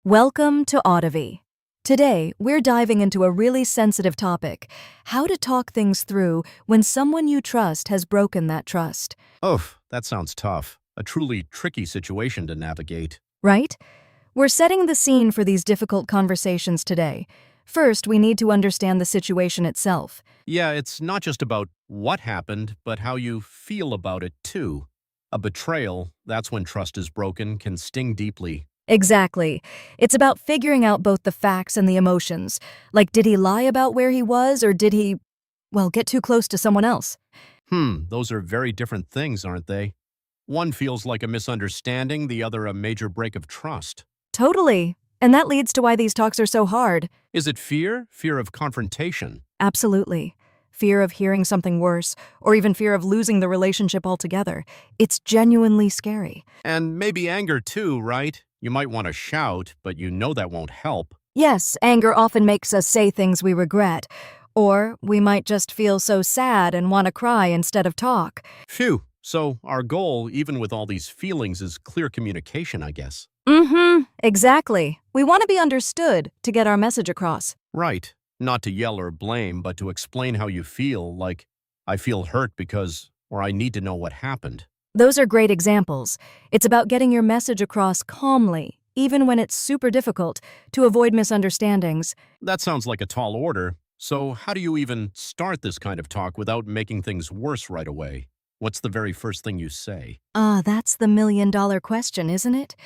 Welcome to Audivy. Today, we're diving into a really sensitive topic: how to talk things through when someone you trust has broken that trust. Oof, that sounds tough. A truly tricky situation to navigate. Right? We're setting the scene for these difficult conversations today. First, we need to understand the situation itself. Yeah, it's not just about what happened, but how you feel about it too. A betrayal, that's when trust is broken, can sting deeply. Exactly. It's about figuring out both the facts and the emotions. Like, did he lie about where he was, or did he, get too close to someone else? Those are very different things, aren't they? One feels like a misunderstanding, the other a major break of trust. Totally. And that leads to why these talks are so hard. Is it fear? Fear of confrontation? Absolutely. Fear of hearing something worse, or even fear of losing the relationship altogether. It's genuinely scary. And maybe anger too, right? You might want to shout, but you know that won't help. Yes, anger often makes us say things we regret. Or we might just feel so sad and want to cry instead of talk. Phew. So our goal, even with all these feelings, is clear communication, I guess. Exactly. We want to be understood to get our message across. Right. Not to yell or blame, but to explain how you feel, like, I feel hurt because, or I need to know what happened. Those are great examples. It's about getting your message across calmly, even when it's super difficult, to avoid misunderstandings. That sounds like a tall order. So how do you even start this kind of talk without making things worse right away? What's the very first thing you say? That's the million-dollar question, isn't it?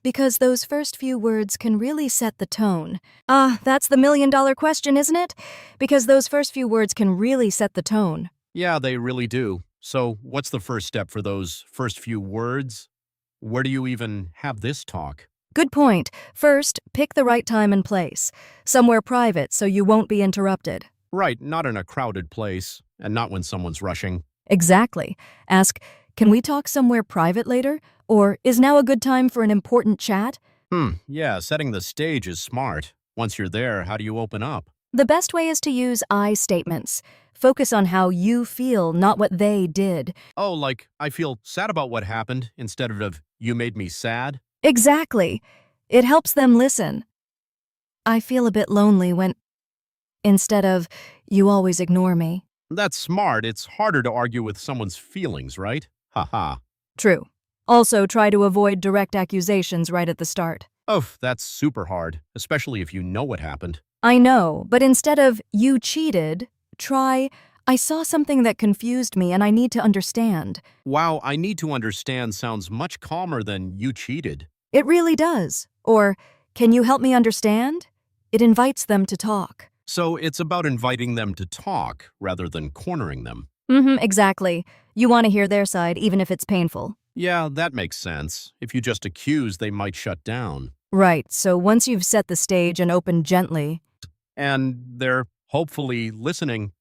Because those first few words can really set the tone. That's the million-dollar question, isn't it? Because those first few words can really set the tone. Yeah, they really do. So what's the first step for those first few words? Where do you even have this talk? Good point. First, pick the right time and place. Somewhere private so you won't be interrupted. Right, not in a crowded place, and not when someone's rushing. Exactly. Ask, can we talk somewhere private later? Or is now a good time for an important chat? Yeah, setting the stage is smart. Once you're there, how do you open up? The best way is to use I statements. Focus on how you feel, not what they did. Oh, like, I feel sad about what happened, instead of, you made me sad? Exactly. It helps them listen. I feel a bit lonely when, instead of, you always ignore me. That's smart. It's harder to argue with someone's feelings, right? Haha. True. Also, try to avoid direct accusations right at the start. Oh, that's super hard, especially if you know what happened. I know, but instead of, you cheated, try, I saw something that confused me and I need to understand. Wow, I need to understand sounds much calmer than you cheated. It really does. Or, can you help me understand? It invites them to talk. So it's about inviting them to talk rather than cornering them. Exactly. You want to hear their side even if it's painful. Yeah, that makes sense. If you just accuse, they might shut down. Right, so once you've set the stage and opened gently. And they're hopefully listening.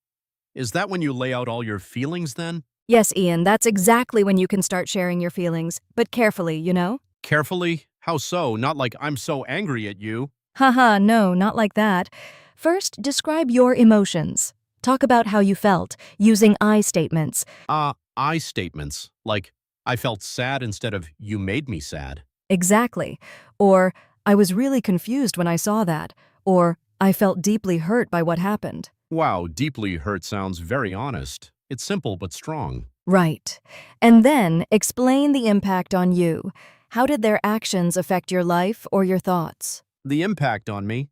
Is that when you lay out all your feelings then? Yes, Ian, that's exactly when you can start sharing your feelings, but carefully, you know? Carefully? How so? Not like I'm so angry at you. Haha, no, not like that. First, describe your emotions. Talk about how you felt, using I statements. I statements. Like, I felt sad instead of you made me sad. Exactly. Or, I was really confused when I saw that. Or, I felt deeply hurt by what happened. Wow, deeply hurt sounds very honest. It's simple but strong. Right. And then, explain the impact on you. How did their actions affect your life or your thoughts? The impact on me?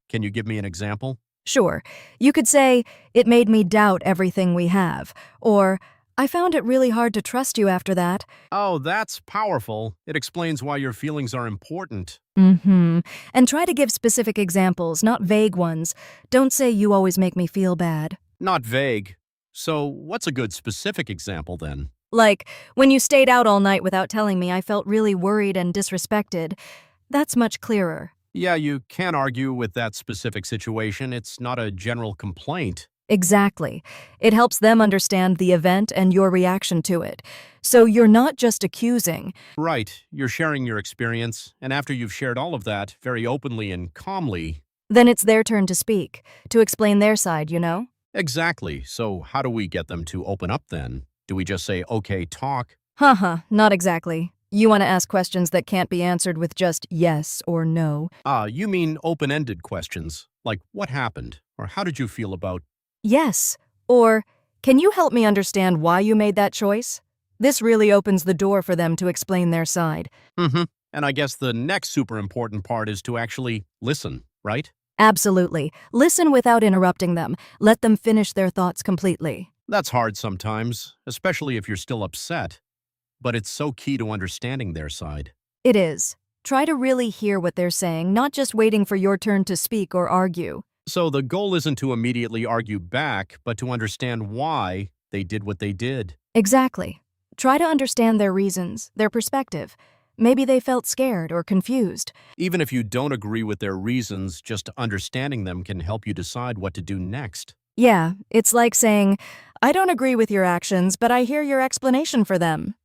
Can you give me an example? Sure. You could say, it made me doubt everything we have. Or, I found it really hard to trust you after that. Oh, that's powerful. It explains why your feelings are important. And try to give specific examples, not vague ones. Don't say you always make me feel bad. Not vague. So, what's a good specific example then? Like, when you stayed out all night without telling me, I felt really worried and disrespected. That's much clearer. Yeah, you can't argue with that specific situation. It's not a general complaint. Exactly. It helps them understand the event and your reaction to it. So you're not just accusing. Right. You're sharing your experience, and after you've shared all of that very openly and calmly. Then it's their turn to speak, to explain their side, you know? Exactly. So how do we get them to open up then? Do we just say, okay, talk? Not exactly. You want to ask questions that can't be answered with just yes or no. You mean open-ended questions, like what happened, or how did you feel about... Yes. Or, can you help me understand why you made that choice? This really opens the door for them to explain their side. Mm-hmm. And I guess the next super important part is to actually listen, right? Absolutely. Listen without interrupting them. Let them finish their thoughts completely. That's hard sometimes, especially if you're still upset. But it's so key to understanding their side. It is. Try to really hear what they're saying, not just waiting for your turn to speak or argue. So the goal isn't to immediately argue back, but to understand why they did what they did. Exactly. Try to understand their reasons, their perspective. Maybe they felt scared or confused. Even if you don't agree with their reasons, just understanding them can help you decide what to do next. Yeah, it's like saying, I don't agree with your actions, but I hear your explanation for them.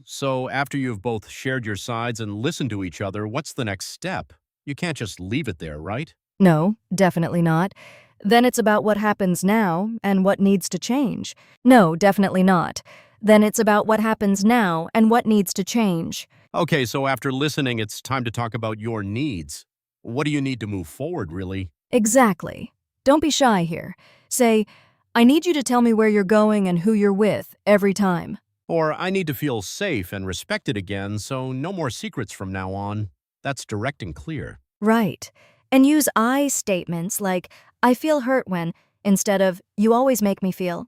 So after you've both shared your sides and listened to each other, what's the next step? You can't just leave it there, right? No, definitely not. Then it's about what happens now and what needs to change. No, definitely not. Then it's about what happens now and what needs to change. Okay, so after listening, it's time to talk about your needs. What do you need to move forward, really? Exactly. Don't be shy here. Say, I need you to tell me where you're going and who you're with every time. Or I need to feel safe and respected again, so no more secrets from now on. That's direct and clear. Right. And use I statements like, I feel hurt when, instead of, you always make me feel.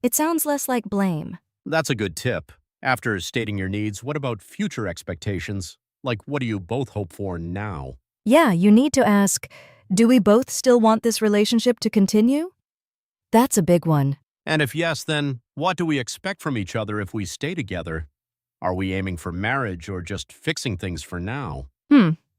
It sounds less like blame. That's a good tip. After stating your needs, what about future expectations? Like, what do you both hope for now? Yeah, you need to ask, do we both still want this relationship to continue? That's a big one. And if yes, then what do we expect from each other if we stay together? Are we aiming for marriage or just fixing things for now?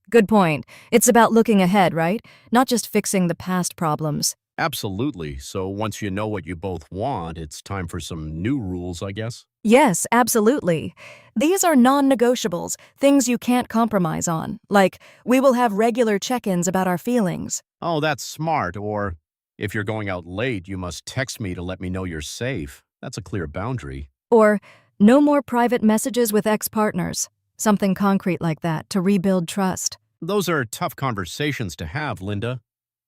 Good point. It's about looking ahead, right? Not just fixing the past problems. Absolutely. So once you know what you both want, it's time for some new rules, I guess? Yes, absolutely. These are non-negotiables, things you can't compromise on. Like, we will have regular check-ins about our feelings. Oh, that's smart. Or if you're going out late, you must text me to let me know you're safe. That's a clear boundary. Or, no more private messages with ex-partners. Something concrete like that to rebuild trust. Those are tough conversations to have, Linda.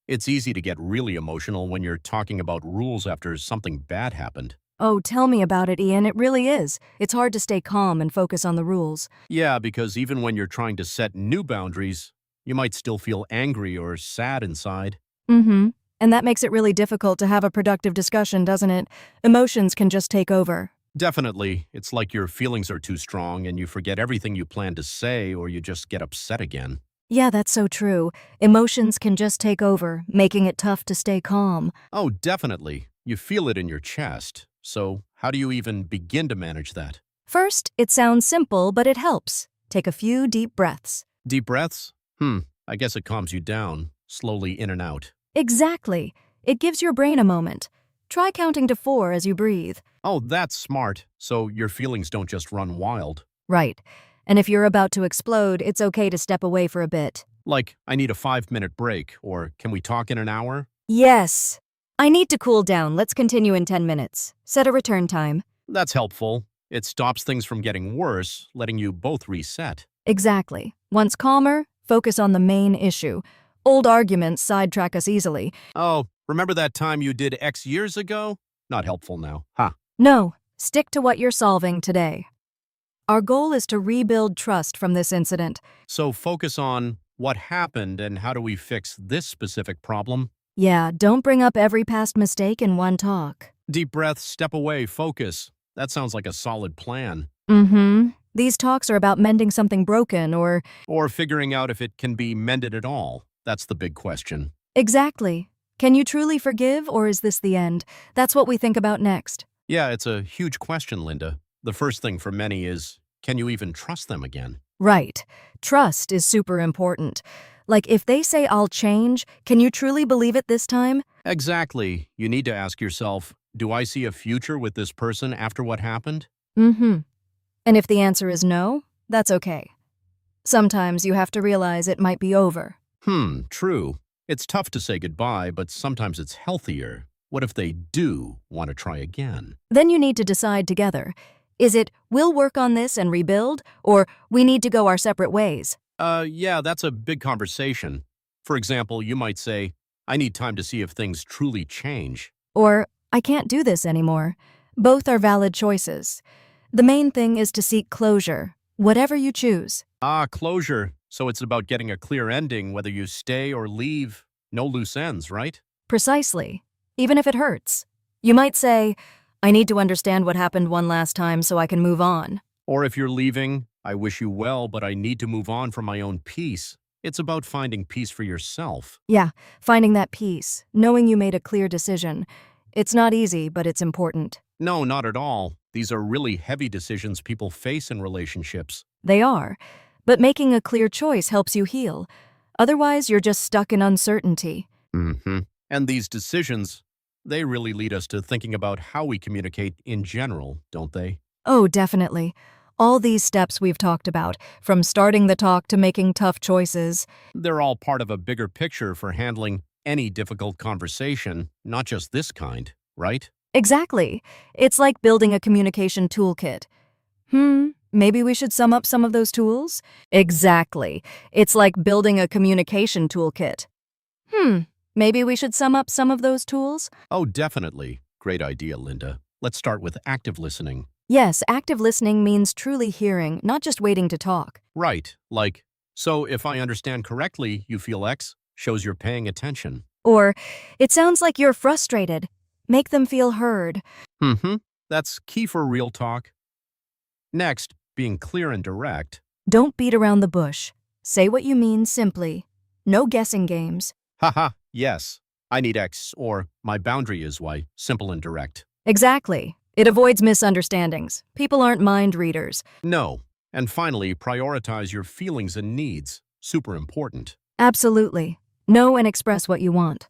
It's easy to get really emotional when you're talking about rules after something bad happened. Oh, tell me about it, Ian. It really is. It's hard to stay calm and focus on the rules. Yeah, because even when you're trying to set new boundaries, you might still feel angry or sad inside. And that makes it really difficult to have a productive discussion, doesn't it? Emotions can just take over. Definitely. It's like your feelings are too strong and you forget everything you plan to say or you just get upset again. Yeah, that's so true. Emotions can just take over, making it tough to stay calm. Oh, definitely. You feel it in your chest. So how do you even begin to manage that? First, it sounds simple, but it helps. Take a few deep breaths. Deep breaths? I guess it calms you down, slowly in and out. Exactly. It gives your brain a moment. Try counting to 4 as you breathe. Oh, that's smart. So your feelings don't just run wild. Right. And if you're about to explode, it's okay to step away for a bit. Like, I need a 5-minute break, or can we talk in an hour? Yes. I need to cool down. Let's continue in 10 minutes. Set a return time. That's helpful. It stops things from getting worse, letting you both reset. Exactly. Once calmer, focus on the main issue. Old arguments sidetrack us easily. Oh, remember that time you did X years ago? Not helpful now. Ha. No, stick to what you're solving today. Our goal is to rebuild trust from this incident. So focus on what happened and how do we fix this specific problem? Yeah, don't bring up every past mistake in one talk. Deep breath, step away, focus. That sounds like a solid plan. These talks are about mending something broken or... Or figuring out if it can be mended at all. That's the big question. Exactly. Can you truly forgive, or is this the end? That's what we think about next. Yeah, it's a huge question, Linda. The first thing for many is, can you even trust them again? Right. Trust is super important. Like, if they say, I'll change, can you truly believe it this time? Exactly. You need to ask yourself, do I see a future with this person after what happened? And if the answer is no, that's okay. Sometimes you have to realize it might be over. True. It's tough to say goodbye, but sometimes it's healthier. What if they do want to try again? Then you need to decide together. Is it, we'll work on this and rebuild, or we need to go our separate ways? Yeah, that's a big conversation. For example, you might say, I need time to see if things truly change. Or, I can't do this anymore. Both are valid choices. The main thing is to seek closure, whatever you choose. Ah, closure. So it's about getting a clear ending, whether you stay or leave. No loose ends, right? Precisely. Even if it hurts. You might say, I need to understand what happened one last time so I can move on. Or if you're leaving, I wish you well, but I need to move on for my own peace. It's about finding peace for yourself. Yeah, finding that peace, knowing you made a clear decision. It's not easy, but it's important. No, not at all. These are really heavy decisions people face in relationships. They are. But making a clear choice helps you heal. Otherwise, you're just stuck in uncertainty. Mm-hmm. And these decisions, they really lead us to thinking about how we communicate in general, don't they? Oh, definitely. All these steps we've talked about, from starting the talk to making tough choices. They're all part of a bigger picture for handling any difficult conversation, not just this kind, right? Exactly. It's like building a communication toolkit. Maybe we should sum up some of those tools? Exactly. It's like building a communication toolkit. Maybe we should sum up some of those tools? Oh, definitely. Great idea, Linda. Let's start with active listening. Yes, active listening means truly hearing, not just waiting to talk. Right, like, so if I understand correctly, you feel X shows you're paying attention. Or, it sounds like you're frustrated. Make them feel heard. That's key for real talk. Next, being clear and direct. Don't beat around the bush. Say what you mean simply. No guessing games. Haha, yes. I need X, or my boundary is Y. Simple and direct. Exactly. It avoids misunderstandings. People aren't mind readers. No. And finally, prioritize your feelings and needs. Super important. Absolutely. Know and express what you want.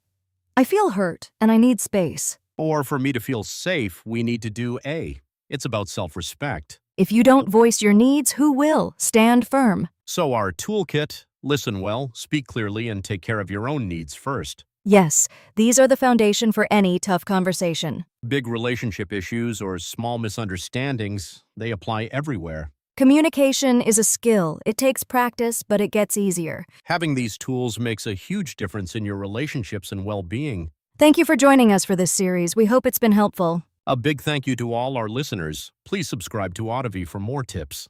I feel hurt, and I need space. Or for me to feel safe, we need to do A. It's about self-respect. If you don't voice your needs, who will? Stand firm. So our toolkit, listen well, speak clearly, and take care of your own needs first. Yes, these are the foundation for any tough conversation. Big relationship issues or small misunderstandings, they apply everywhere. Communication is a skill. It takes practice, but it gets easier. Having these tools makes a huge difference in your relationships and well-being. Thank you for joining us for this series. We hope it's been helpful. A big thank you to all our listeners. Please subscribe to Autovie for more tips.